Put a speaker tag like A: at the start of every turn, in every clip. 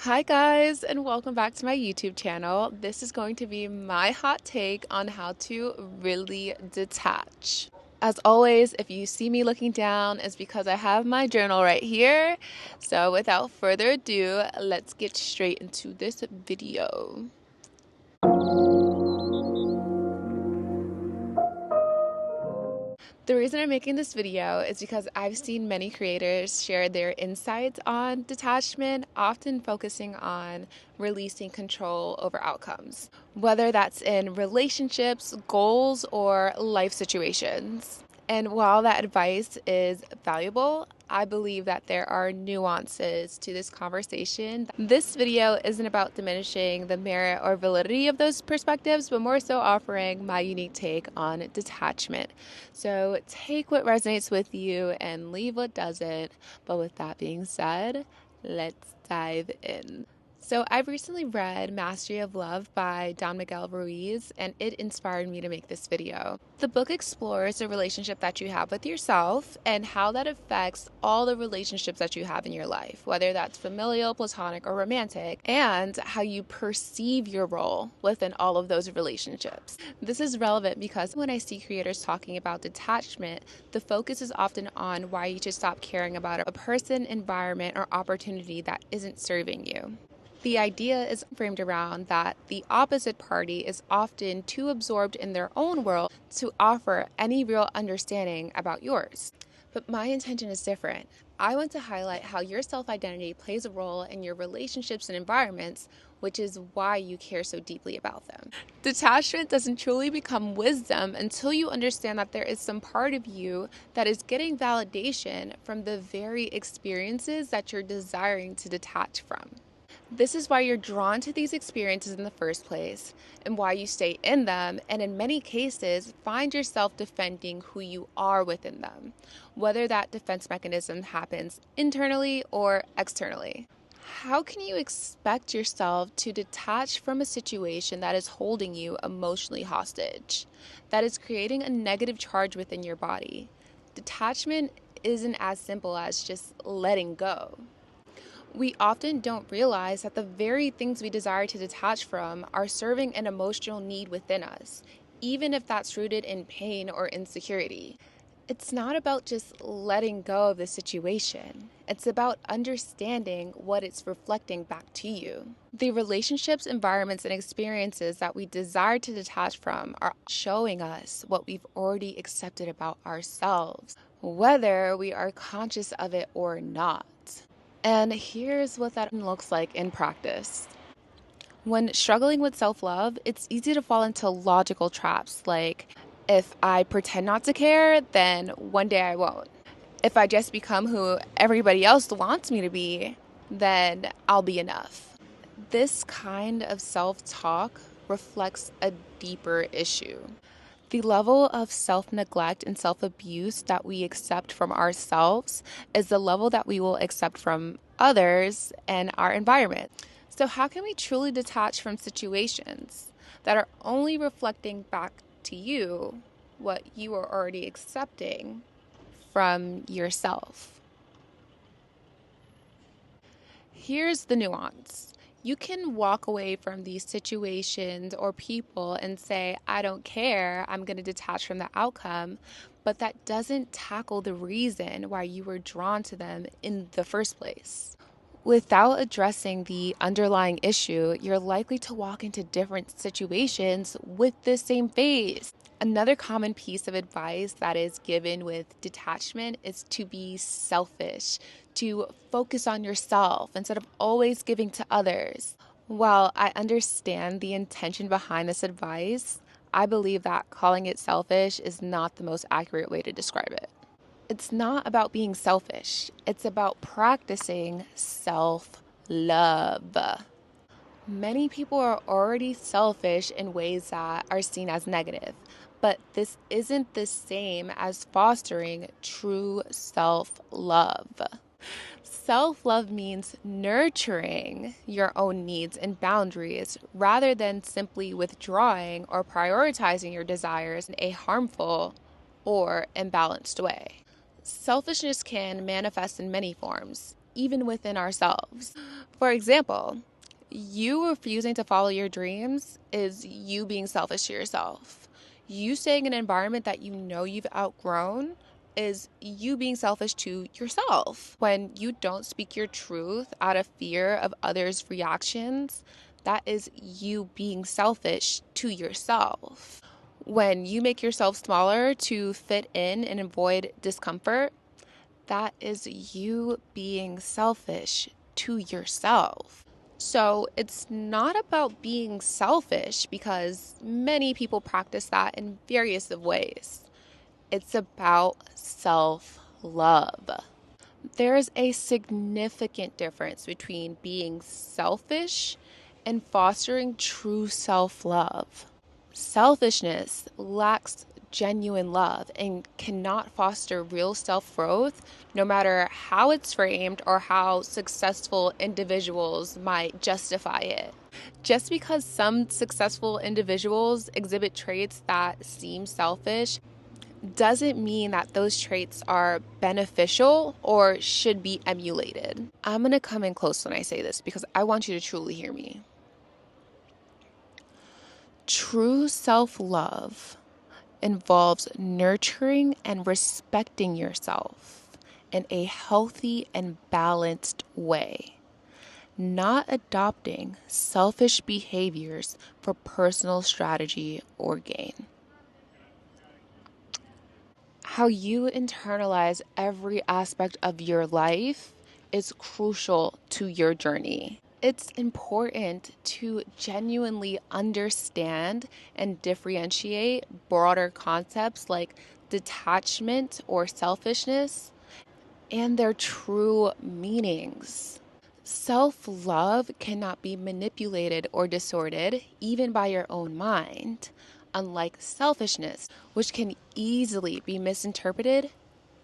A: Hi guys, and welcome back to my YouTube channel. This is going to be my hot take on how to really detach. As always, if you see me looking down, it's because I have my journal right here. So without further ado, let's get straight into this video. The reason I'm making this video is because I've seen many creators share their insights on detachment, often focusing on releasing control over outcomes, whether that's in relationships, goals, or life situations. And while that advice is valuable, I believe that there are nuances to this conversation. This video isn't about diminishing the merit or validity of those perspectives, but more so offering my unique take on detachment. So take what resonates with you and leave what doesn't. But with that being said, let's dive in. So, I've recently read Mastery of Love by Don Miguel Ruiz, and it inspired me to make this video. The book explores the relationship that you have with yourself and how that affects all the relationships that you have in your life, whether that's familial, platonic, or romantic, and how you perceive your role within all of those relationships. This is relevant because when I see creators talking about detachment, the focus is often on why you should stop caring about a person, environment, or opportunity that isn't serving you. The idea is framed around that the opposite party is often too absorbed in their own world to offer any real understanding about yours. But my intention is different. I want to highlight how your self-identity plays a role in your relationships and environments, which is why you care so deeply about them. Detachment doesn't truly become wisdom until you understand that there is some part of you that is getting validation from the very experiences that you're desiring to detach from. This is why you're drawn to these experiences in the first place and why you stay in them, and in many cases, find yourself defending who you are within them, whether that defense mechanism happens internally or externally. How can you expect yourself to detach from a situation that is holding you emotionally hostage, that is creating a negative charge within your body? Detachment isn't as simple as just letting go. We often don't realize that the very things we desire to detach from are serving an emotional need within us, even if that's rooted in pain or insecurity. It's not about just letting go of the situation. It's about understanding what it's reflecting back to you. The relationships, environments, and experiences that we desire to detach from are showing us what we've already accepted about ourselves, whether we are conscious of it or not. And here's what that looks like in practice. When struggling with self love, it's easy to fall into logical traps like, if I pretend not to care, then one day I won't. If I just become who everybody else wants me to be, then I'll be enough. This kind of self talk reflects a deeper issue. The level of self neglect and self abuse that we accept from ourselves is the level that we will accept from others and our environment. So, how can we truly detach from situations that are only reflecting back to you what you are already accepting from yourself? Here's the nuance. You can walk away from these situations or people and say, I don't care, I'm going to detach from the outcome, but that doesn't tackle the reason why you were drawn to them in the first place. Without addressing the underlying issue, you're likely to walk into different situations with the same phase. Another common piece of advice that is given with detachment is to be selfish, to focus on yourself instead of always giving to others. While I understand the intention behind this advice, I believe that calling it selfish is not the most accurate way to describe it. It's not about being selfish, it's about practicing self love. Many people are already selfish in ways that are seen as negative, but this isn't the same as fostering true self love. Self love means nurturing your own needs and boundaries rather than simply withdrawing or prioritizing your desires in a harmful or imbalanced way. Selfishness can manifest in many forms, even within ourselves. For example, you refusing to follow your dreams is you being selfish to yourself. You staying in an environment that you know you've outgrown is you being selfish to yourself. When you don't speak your truth out of fear of others' reactions, that is you being selfish to yourself. When you make yourself smaller to fit in and avoid discomfort, that is you being selfish to yourself. So it's not about being selfish because many people practice that in various of ways. It's about self-love. There is a significant difference between being selfish and fostering true self-love. Selfishness lacks genuine love and cannot foster real self growth, no matter how it's framed or how successful individuals might justify it. Just because some successful individuals exhibit traits that seem selfish doesn't mean that those traits are beneficial or should be emulated. I'm going to come in close when I say this because I want you to truly hear me. True self-love involves nurturing and respecting yourself in a healthy and balanced way, not adopting selfish behaviors for personal strategy or gain. How you internalize every aspect of your life is crucial to your journey. It's important to genuinely understand and differentiate broader concepts like detachment or selfishness and their true meanings. Self-love cannot be manipulated or distorted, even by your own mind, unlike selfishness, which can easily be misinterpreted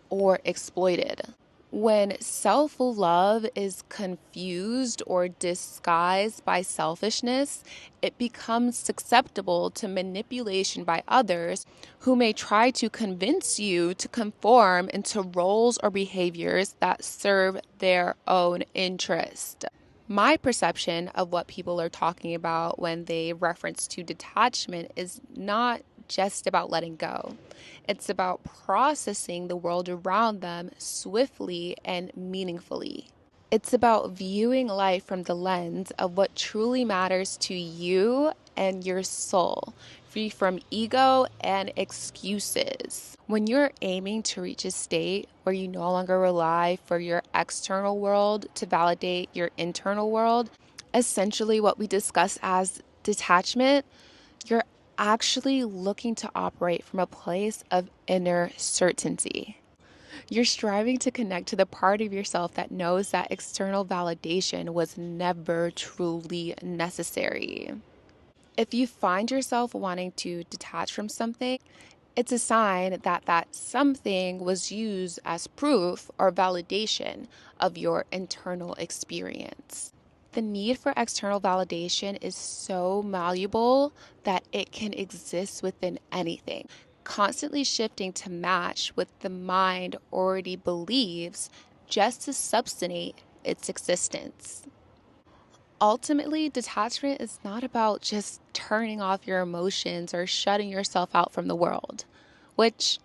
A: or exploited. When self-love is confused or disguised by selfishness, it becomes susceptible to manipulation by others who may try to convince you to conform into roles or behaviors that serve their own interest. My perception of what people are talking about when they reference to detachment is not just about letting go. It's about processing the world around them swiftly and meaningfully. It's about viewing life from the lens of what truly matters to you and your soul, free from ego and excuses. When you're aiming to reach a state where you no longer rely for your external world to validate your internal world, essentially what we discuss as detachment, you're actually looking to operate from a place of inner certainty. You're striving to connect to the part of yourself that knows that external validation was never truly necessary. If you find yourself wanting to detach from something, it's a sign that that something was used as proof or validation of your internal experience. The need for external validation is so malleable that it can exist within anything, constantly shifting to match what the mind already believes just to substantiate its existence. Ultimately, detachment is not about just turning off your emotions or shutting yourself out from the world, which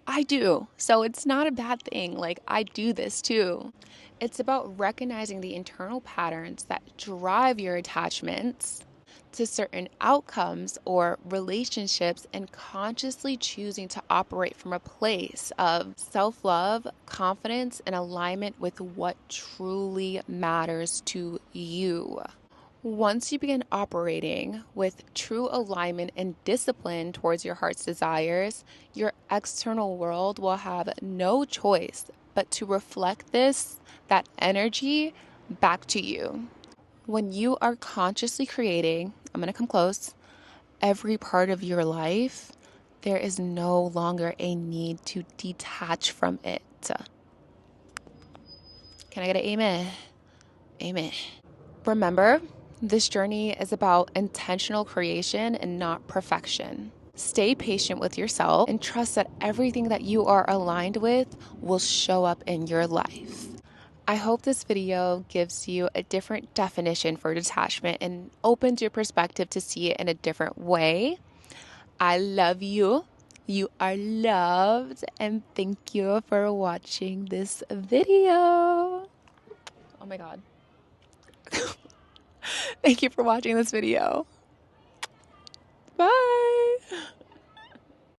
A: I do. So it's not a bad thing. Like, I do this too. It's about recognizing the internal patterns that drive your attachments to certain outcomes or relationships and consciously choosing to operate from a place of self-love, confidence, and alignment with what truly matters to you. Once you begin operating with true alignment and discipline towards your heart's desires, your external world will have no choice but to reflect that energy back to you. When you are consciously creating, I'm going to come close, every part of your life, there is no longer a need to detach from it. Can I get an amen? Amen. Remember, this journey is about intentional creation and not perfection. Stay patient with yourself and trust that everything that you are aligned with will show up in your life. I hope this video gives you a different definition for detachment and opens your perspective to see it in a different way. I love you. You are loved, and thank you for watching this video. Oh my God. Thank you for watching this video. Bye.